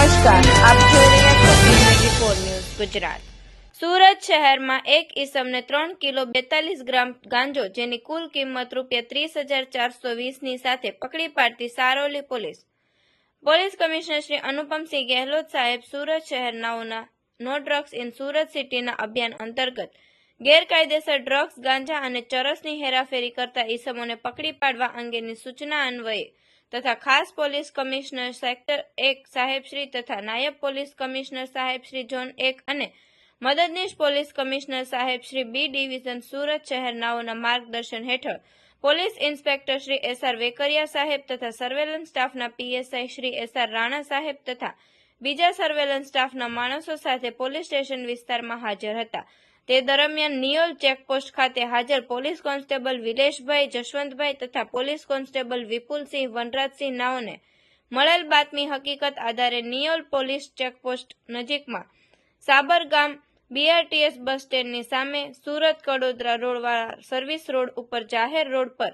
નમસ્કાર, આપ જોઈ રહ્યા છો T24 ન્યૂઝ ગુજરાત। સુરત શહેરમાં એક ઈસમને 3 કિલો 42 ગ્રામ ગાંજો જેની કુલ કિંમત ₹30,420ની સાથે પકડી પાડતી સારોલી પોલીસ કમિશનર શ્રી અનુપમસિંહ ગેહલોત સાહેબ સુરત શહેરનાઓના નો ડ્રગ્સ ઇન સુરત સિટીના અભિયાન અંતર્ગત ગેરકાયદેસર ડ્રગ્સ, ગાંજા અને ચરસની હેરાફેરી કરતા ઈસમોને પકડી પાડવા અંગેની સૂચના અન્વયે તથા ખાસ પોલીસ કમિશનર સેક્ટર 1 સાહેબશ્રી તથા નાયબ પોલીસ કમિશનર સાહેબશ્રી ઝોન 1 અને મદદનીશ પોલીસ કમિશનર સાહેબશ્રી બી ડિવિઝન સુરત શહેરનાઓના માર્ગદર્શન હેઠળ police inspector Shri SR Vekariya સાહેબ તથા સર્વેલન્સ સ્ટાફના પીએસઆઈ શ્રી એસઆર રાણા સાહેબ તથા બીજા સર્વેલન્સ સ્ટાફના માણસો સાથે પોલીસ સ્ટેશન વિસ્તારમાં હાજર હતા। તે દરમિયાન નિયોલ ચેકપોસ્ટ ખાતે હાજર પોલીસ કોન્સ્ટેબલ વિલેશભાઈ, જશવંતભાઈ તથા પોલીસ કોન્સ્ટેબલ વિપુલસિંહ, વનરાજસિંહ નાઓને મળેલ બાતમી હકીકત આધારે નિયોલ પોલીસ ચેકપોસ્ટ નજીકમાં સાબરગામ બીઆરટીએસ બસ સ્ટેન્ડની સામે સુરત કડોદરા રોડવાળા સર્વિસ રોડ ઉપર જાહેર રોડ પર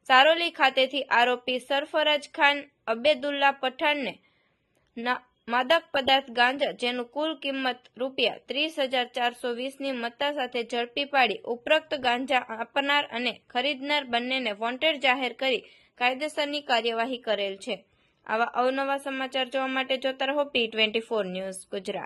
સારોલી ખાતેથી આરોપી સરફરાજ ખાન અબેદુલ્લા પઠાણને માદક પદાર્થ ગાંજા જેનું કુલ કિંમત ₹30,420ની મત્તા સાથે ઝડપી પાડી ઉપરોક્ત ગાંજા આપનાર અને ખરીદનાર બંનેને વોન્ટેડ જાહેર કરી કાયદેસરની કાર્યવાહી કરેલ છે। આવા અવનવા સમાચાર જોવા માટે જોતા રહો T24 ન્યૂઝ ગુજરાત।